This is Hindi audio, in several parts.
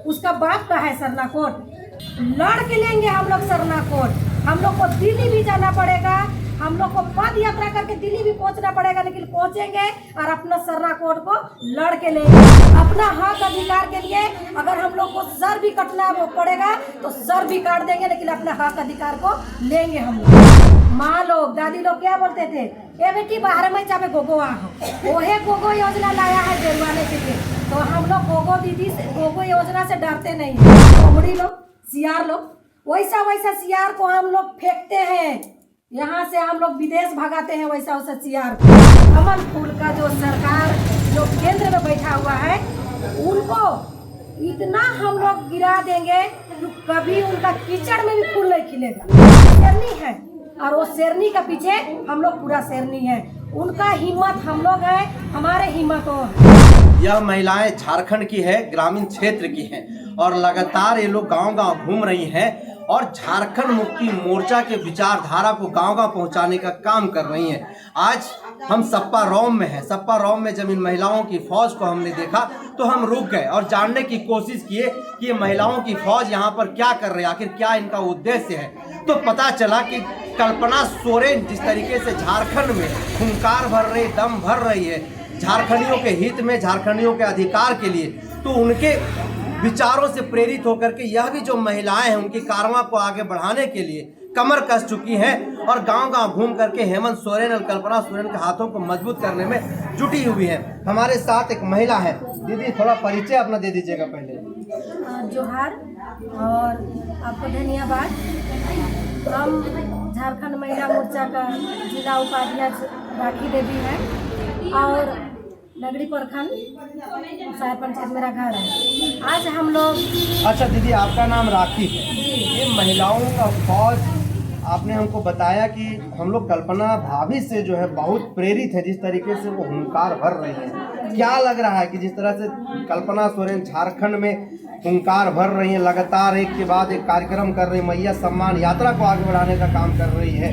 उसका बाप का है सरना कोट। लड़ के लेंगे हम लोग सरना कोट। हम लोग को दिल्ली भी जाना पड़ेगा, हम लोग को पद यात्रा करके दिल्ली भी पहुंचना पड़ेगा, लेकिन पहुंचेंगे और अपना सरना कोट को लड़ के लेंगे। अपना हक अधिकार के लिए अगर हम लोग को सर भी कटना पड़ेगा तो सर भी काट देंगे, लेकिन अपना हक अधिकार को लेंगे हम लोग। माँ लोग दादी लोग क्या बोलते थे, ए बेटी बाहर में चाहे गोगो आओ, ओहे गोगो योजना लाया है बेरुआने के लिए। तो हम लोग गोगो दीदी से, गोगो योजना से डरते नहीं है। कोमड़ी लोग, सियार लोग, वैसा सियार को हम लोग फेंकते हैं, यहाँ से हम लोग विदेश भगाते हैं वैसा सियार को। कमल फूल का जो सरकार जो केंद्र में बैठा हुआ है, उनको इतना हम लोग गिरा देंगे कि कभी उनका कीचड़ में भी फूल नहीं खिलेगा। शेरनी है और वो शेरनी के पीछे हम लोग पूरा शेरनी है। उनका हिम्मत हम लोग है, हमारे हिम्मत हो। यह महिलाएं झारखंड की है, ग्रामीण क्षेत्र की हैं और लगातार ये लोग गांव-गांव घूम रही हैं और झारखंड मुक्ति मोर्चा के विचारधारा को गांव-गांव पहुंचाने का काम कर रही हैं। आज हम सप्पा रौम में हैं। सप्पा रौम में जब इन महिलाओं की फौज को हमने देखा तो हम रुक गए और जानने की कोशिश किए कि ये महिलाओं की फौज यहाँ पर क्या कर रही है, आखिर क्या इनका उद्देश्य है। तो पता चला कि कल्पना सोरेन जिस तरीके से झारखंड में खूंखार भर रही, दम भर रही है झारखंडियों के हित में, झारखंडियों के अधिकार के लिए, तो उनके विचारों से प्रेरित होकर के यह भी जो महिलाएं हैं उनकी कारवां को आगे बढ़ाने के लिए कमर कस चुकी हैं और गांव-गांव घूम करके हेमंत सोरेन और कल्पना सोरेन के हाथों को मजबूत करने में जुटी हुई है। हमारे साथ एक महिला है। दीदी थोड़ा परिचय अपना दे दीजिएगा पहले। जोहार और आपको धन्यवाद। हम झारखंड महिला मोर्चा का जिला उपाध्यक्ष राखी देवी है और नगरी प्रखंड सायर पंचायत मेरा घर है। आज हम लोग। अच्छा दीदी, आपका नाम राखी है। ये महिलाओं का फौज आपने हमको बताया कि हम लोग कल्पना भाभी से जो है बहुत प्रेरित है, जिस तरीके से वो हुंकार भर रही हैं। क्या लग रहा है कि जिस तरह से कल्पना सोरेन झारखंड में हुंकार भर रही हैं, लगातार एक के बाद एक कार्यक्रम कर रही, मैया सम्मान यात्रा को आगे बढ़ाने का काम कर रही है,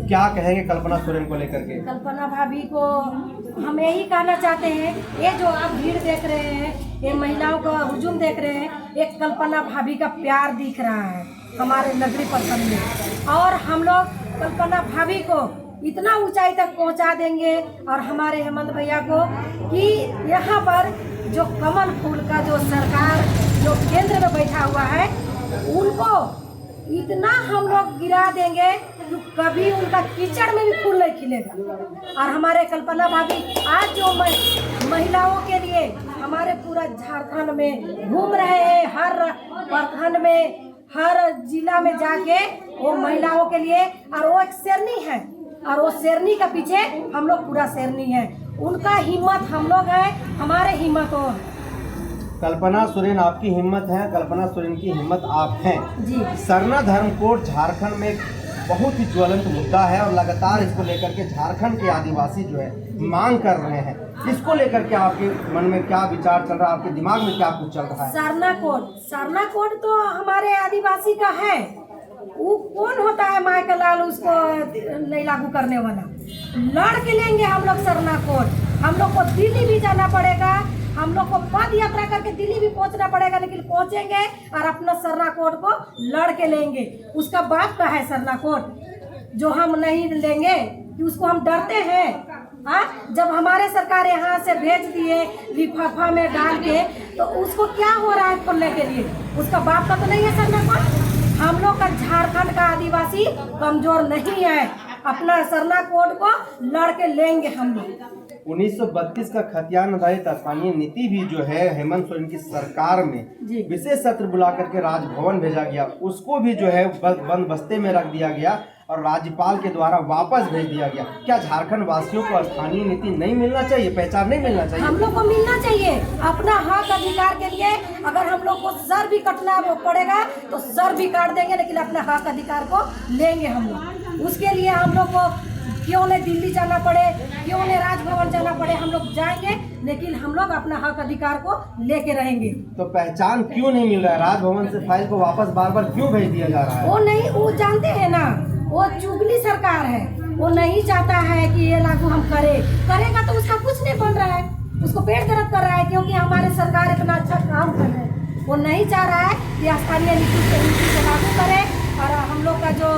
क्या कहेंगे कल्पना सोरेन को लेकर के? कल्पना भाभी को हम यही कहना चाहते हैं, ये जो आप भीड़ देख रहे हैं, ये महिलाओं का हुजूम देख रहे हैं, एक कल्पना भाभी का प्यार दिख रहा है हमारे नगरी प्रखंड में। और हम लोग कल्पना भाभी को इतना ऊंचाई तक पहुंचा देंगे और हमारे हेमंत भैया को कि यहाँ पर जो कमल फूल का जो सरकार जो केंद्र में बैठा हुआ है, उनको इतना हम लोग गिरा देंगे कि कभी उनका कीचड़ में भी फूल नहीं खिलेगा। और हमारे कल्पना भाभी आज जो महिलाओं के लिए हमारे पूरा झारखंड में घूम रहे हैं, हर प्रखंड में, हर जिला में जाके वो महिलाओं के लिए, और वो एक शेरनी है और वो शेरनी के पीछे हम लोग पूरा शेरनी है। उनका हिम्मत हम लोग है, हमारे हिम्मत हो। कल्पना सोरेन आपकी हिम्मत है, कल्पना सोरेन की हिम्मत आप हैं जी। सरना धर्म कोड झारखंड में एक बहुत ही ज्वलंत मुद्दा है और लगातार इसको लेकर के झारखंड के आदिवासी जो है मांग कर रहे हैं। इसको लेकर के आपके मन में क्या विचार चल रहा है, आपके दिमाग में क्या कुछ चल रहा है? सरना कोड तो हमारे आदिवासी का है। वो कौन होता है माइकल लाल उसको नहीं लागू करने वाला? लड़ के लेंगे हम लोग सरना कोड। हम लोग को दिल्ली भी जाना पड़ेगा, हम लोग को पद यात्रा करके दिल्ली भी पहुंचना पड़ेगा, लेकिन पहुंचेंगे और अपना सरना कोड को लड़ के लेंगे। उसका बाप का है सरना कोड, जो हम नहीं लेंगे कि उसको हम डरते हैं। हाँ, जब हमारे सरकार यहाँ से भेज दिए लिफाफा में डाल के, तो उसको क्या हो रहा है खोलने के लिए? उसका बाप का तो नहीं है सरना कोड। हम लोग का झारखंड का आदिवासी कमजोर नहीं है, अपना सरना कोड को लड़ के लेंगे हम लोग। 1932 का खतियान आधारित स्थानीय नीति भी जो है हेमंत सोरेन की सरकार में विशेष सत्र बुला करके राजभवन भेजा गया, उसको भी जो है बंद बस्ते में रख दिया गया और राज्यपाल के द्वारा वापस भेज दिया गया। क्या झारखंड वासियों को स्थानीय नीति नहीं मिलना चाहिए, पहचान नहीं मिलना चाहिए? हम लोग को मिलना चाहिए अपना हक अधिकार के लिए। अगर हम लोग को सर भी कटना पड़ेगा तो सर भी काट देंगे, लेकिन अपने हक अधिकार को लेंगे हम लोग। उसके लिए हम लोग को क्यों नहीं दिल्ली जाना पड़े, क्यों नहीं राजभवन जाना पड़े, हम लोग जाएंगे, लेकिन हम लोग अपना हक अधिकार को लेके रहेंगे। तो पहचान क्यों नहीं मिल रहा है? राजभवन से फाइल को वापस बार बार क्यों भेज दिया जा रहा है? वो नहीं, वो जानते हैं ना, वो चुगली सरकार है, वो नहीं चाहता है कि ये लागू हम करेगा तो उसका कुछ नहीं बन रहा है, उसको पेट दर्द कर रहा है, क्योंकि हमारे सरकार इतना अच्छा काम कर रहे हैं। वो नहीं चाह रहा है कि स्थानीय नीति को लागू करे और हम लोग का जो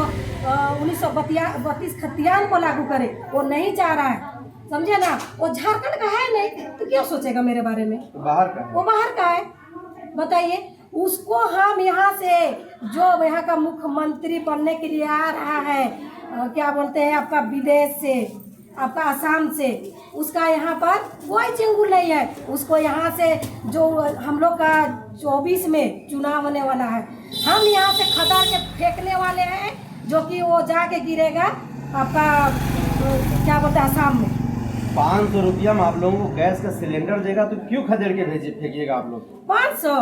1932 खतियान को लागू करे, वो नहीं चाह रहा है, समझे ना। वो झारखंड का है नहीं तो क्यों सोचेगा मेरे बारे में, बाहर का है। वो बाहर का है। बताइए, उसको हम यहाँ से जो यहाँ का मुख्यमंत्री बनने के लिए आ रहा है, क्या बोलते हैं आपका विदेश से, आपका आसाम से, उसका यहाँ पर कोई चिंगुल नहीं है। उसको यहाँ से जो हम लोग का 24 में चुनाव होने वाला है, हम यहाँ से खदार के फेंकने वाले हैं, जो कि वो जाके गिरेगा आपका क्या बोलते हैं आसाम में। 500 रुपया में आप लोगों को गैस का सिलेंडर देगा तो क्यों खदेड़ के फेंकिएगा आप लोग? 500?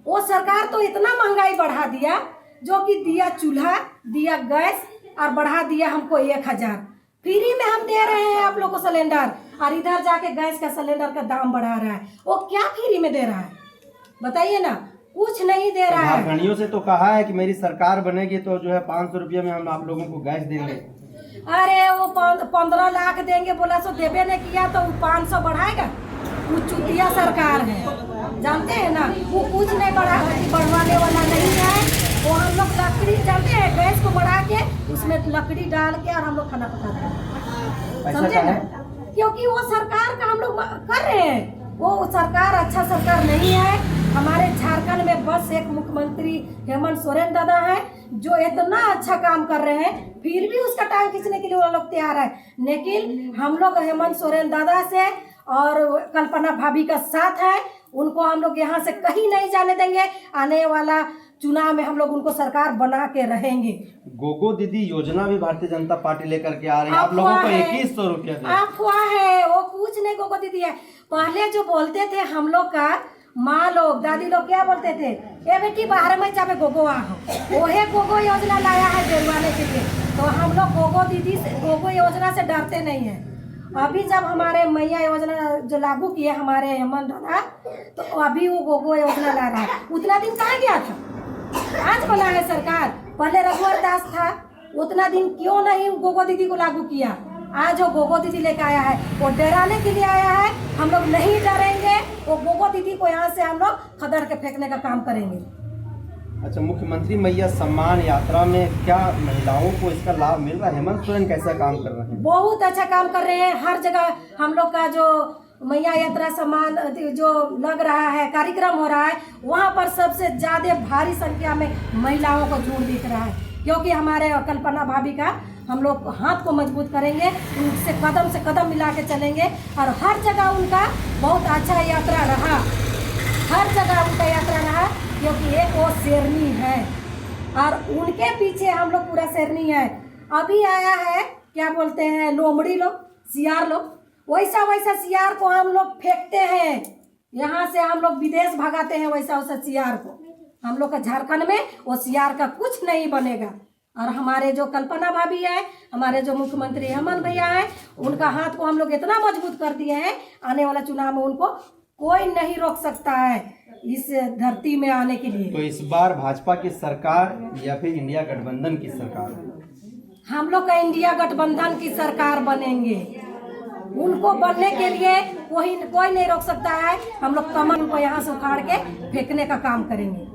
वो सरकार तो इतना महंगाई बढ़ा दिया, जो कि दिया चूल्हा, दिया गैस और बढ़ा दिया हमको 1000 फ्री में हम दे रहे हैं आप लोग को सिलेंडर, और इधर जाके गैस का सिलेंडर का दाम बढ़ा रहा है। वो क्या फ्री में दे रहा है बताइए ना, कुछ नहीं दे रहा है। झारखंडियों से तो कहा है कि मेरी सरकार बनेगी तो जो है 500 रुपया में हम आप लोगों को गैस देंगे। अरे वो 15 लाख देंगे बोला, सो देवे ने किया तो 500 बढ़ाएगा। वो चुतिया सरकार है, जानते हैं ना। वो कुछ नहीं बढ़वाने वाला नहीं है। वो हम लोग लकड़ी जानते हैं, गैस को बढ़ा के उसमें लकड़ी डाल के और हम लोग खाना पकाते हैं, समझे ना। क्योंकि वो सरकार का हम लोग कर रहे हैं, वो सरकार अच्छा सरकार नहीं है। हमारे झारखंड में बस एक मुख्यमंत्री हेमंत सोरेन दादा है, जो इतना अच्छा काम कर रहे हैं, फिर भी उसका टांग खींचने के लिए वो लोग तैयार है। लेकिन हम लोग हेमंत सोरेन दादा से और कल्पना भाभी का साथ है, उनको हम लोग यहाँ से कहीं नहीं जाने देंगे। आने वाला चुनाव में हम लोग उनको सरकार बना के रहेंगे। गोगो दीदी योजना भी भारतीय जनता पार्टी लेकर के आ रही है, आप लोगों को 2100 रुपया अफवाह है, वो कुछ नहीं। गोगो दीदी है, पहले जो बोलते थे हम लोग का माँ लोग, दादी लोग क्या बोलते थे, ए बेटी बाहर में जावे गोगो आहो, वही गोगो योजना लाया है बेरुआने के लिए। तो हम लोग गोगो दीदी से, गोगो योजना से डरते नहीं है। अभी जब हमारे मैया योजना जो लागू किए हमारे हेमंत दादा, तो अभी वो गोगो योजना ला रहा है। उतना दिन कहाँ गया था, आज बना है सरकार। पहले रघुवर दास था, उतना दिन क्यों नहीं गोगो दीदी को लागू किया। आज वो गोगो दीदी लेके आया है, वो डराने के लिए आया है। हम लोग नहीं डरेंगे, वो गोगो दीदी को यहाँ से हम लोग खदड़ के फेंकने का काम करेंगे। अच्छा, मुख्यमंत्री मैया सम्मान यात्रा में क्या महिलाओं को इसका लाभ मिल रहा है? हेमंत सोरेन कैसा काम कर रहे हैं? बहुत अच्छा काम कर रहे हैं। हर जगह हम लोग का जो मैया यात्रा सम्मान जो लग रहा है, कार्यक्रम हो रहा है, वहाँ पर सबसे ज्यादा भारी संख्या में महिलाओं को झूठ दिख रहा है। क्योंकि हमारे कल्पना भाभी का हम लोग हाथ को मजबूत करेंगे, उनसे से कदम मिला के चलेंगे। और हर जगह उनका बहुत अच्छा यात्रा रहा, हर जगह उनका यात्रा रहा, क्योंकि एक वो शेरनी है और उनके पीछे हम लोग पूरा शेरनी है। अभी आया है क्या बोलते हैं लोमड़ी लोग, सियार लोग, वैसा वैसा सियार को हम लोग फेंकते हैं। यहाँ से हम लोग विदेश भगाते हैं वैसा वैसा सियार को। हम लोग का झारखंड में वो सियार का कुछ नहीं बनेगा। और हमारे जो कल्पना भाभी है, हमारे जो मुख्यमंत्री हेमंत भैया है, उनका हाथ को हम लोग इतना मजबूत कर दिए हैं, आने वाला चुनाव में उनको कोई नहीं रोक सकता है इस धरती में आने के लिए। तो इस बार भाजपा की सरकार या फिर इंडिया गठबंधन की सरकार? हम लोग का इंडिया गठबंधन की सरकार बनेंगे। उनको बनने के लिए कोई नहीं रोक सकता है। हम लोग कमल को यहाँ से उखाड़ के फेंकने का काम करेंगे।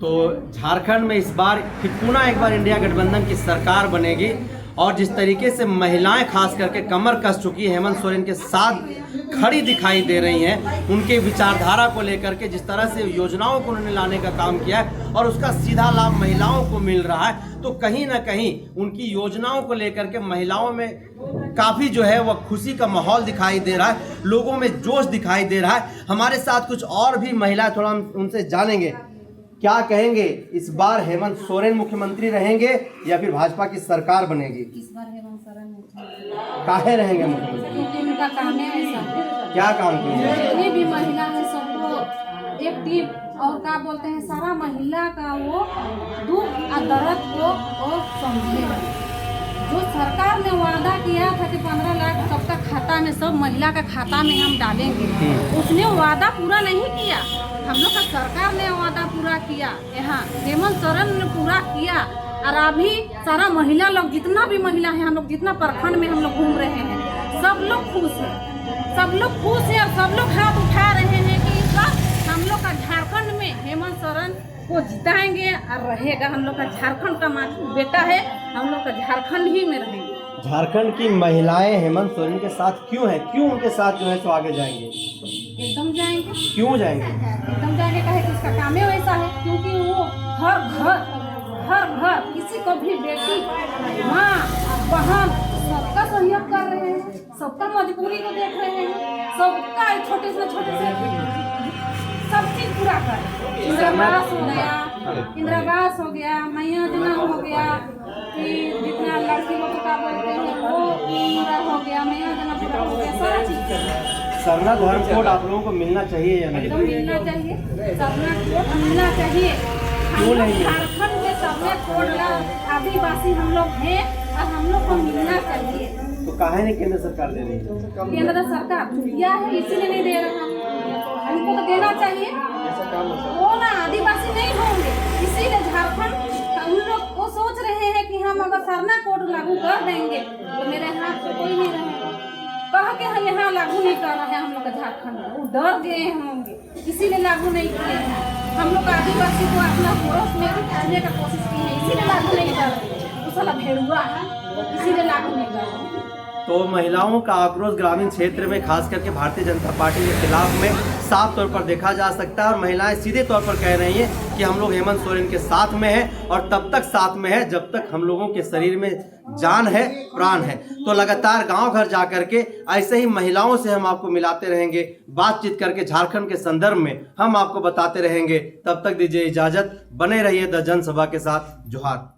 तो झारखंड में इस बार फिर पुनः एक बार इंडिया गठबंधन की सरकार बनेगी। और जिस तरीके से महिलाएं खास करके कमर कस चुकी है, हेमंत सोरेन के साथ खड़ी दिखाई दे रही हैं, उनके विचारधारा को लेकर के जिस तरह से योजनाओं को उन्होंने लाने का काम किया है और उसका सीधा लाभ महिलाओं को मिल रहा है, तो कहीं ना कहीं उनकी योजनाओं को लेकर के महिलाओं में काफ़ी जो है वह खुशी का माहौल दिखाई दे रहा है, लोगों में जोश दिखाई दे रहा है। हमारे साथ कुछ और भी महिलाएं, थोड़ा हम उनसे जानेंगे क्या कहेंगे। इस बार हेमंत सोरेन मुख्यमंत्री रहेंगे या फिर भाजपा की सरकार बनेगी? इस बार हेमंत सोरेन काहे रहेंगे मुख्यमंत्री? क्योंकि उनका काम है ऐसा। क्या काम किया? जितनी भी महिला है सबको एक्टिव और क्या बोलते हैं, सारा महिला का वो दुख और दर्द को और समझे। जो सरकार ने वादा किया था कि 15 लाख सबका खाता में, सब महिला का खाता में हम डालेंगे, उसने वादा पूरा नहीं किया। हम लोग का सरकार ने वादा पूरा किया, यहाँ हेमंत सोरेन ने पूरा किया। और अभी सारा महिला लोग, जितना भी महिला है, हम लोग जितना प्रखंड में हम लोग घूम रहे हैं, सब लोग खुश है, सब लोग खुश है और सब लोग हाथ उठा रहे हैं कि इस बार हम लोग का झारखंड में हेमंत सोरेन को जिताएंगे और रहेगा। हम लोग का झारखंड का बेटा है, हम लोग का झारखंड ही में रहेंगे। झारखंड की महिलाएं हेमंत सोरेन के साथ क्यों हैं, क्यों उनके साथ जो है सो आगे जाएंगे? एकदम जाएंगे, क्यों जाएंगे? एकदम जाएंगे। कहे कि उसका काम ही वैसा है, क्योंकि वो हर घर किसी को भी बेटी, माँ, बहन सबका सहयोग कर रहे हैं, सबका मजबूरी को देख रहे हैं, सबका छोटे से सब चीज पूरा कर। इंदिरावास हो गया, मैया जना हो गया, फिर जितना लड़की लोग का बोलते हैं वो पूरा हो गया, मैया जना पूरा हो गया, सारा चीज। सरना धर्म कोड आप लोगों को मिलना चाहिए या नहीं? एकदम मिलना चाहिए, सरना कोड मिलना चाहिए। हम लोग झारखंड के सरना कोड आदिवासी हम लोग हैं और हम लोग को मिलना चाहिए। तो काहे नहीं केंद्र सरकार दे रही है? केंद्र सरकार दिया है, इसीलिए नहीं दे रहा। हमको तो देना चाहिए। वो ना आदिवासी नहीं होंगे, इसीलिए झारखंड हम लोग वो सोच रहे हैं कि हम अगर सरना कोड लागू कर देंगे तो मेरे हाथ से कोई नहीं रहेगा। कह के हम यहाँ लागू नहीं कर रहे हैं, हम लोग का झारखंड में वो डर गए होंगे, इसीलिए लागू नहीं किए हैं। हम लोग आदिवासी को अपना पड़ोस में करने का कोशिश की है, इसीलिए लागू नहीं कर रहे। वो साला भेड़ुआ है, इसीलिए लागू नहीं कर रहे। तो महिलाओं का आक्रोश ग्रामीण क्षेत्र में खास करके भारतीय जनता पार्टी के खिलाफ में साफ तौर पर देखा जा सकता है और महिलाएं सीधे तौर पर कह रही हैं कि हम लोग हेमंत सोरेन के साथ में हैं और तब तक साथ में है जब तक हम लोगों के शरीर में जान है, प्राण है। तो लगातार गांव घर जा करके ऐसे ही महिलाओं से हम आपको मिलाते रहेंगे, बातचीत करके झारखंड के संदर्भ में हम आपको बताते रहेंगे। तब तक दीजिए इजाजत, बने रहिए द जनसभा के साथ। जोहार।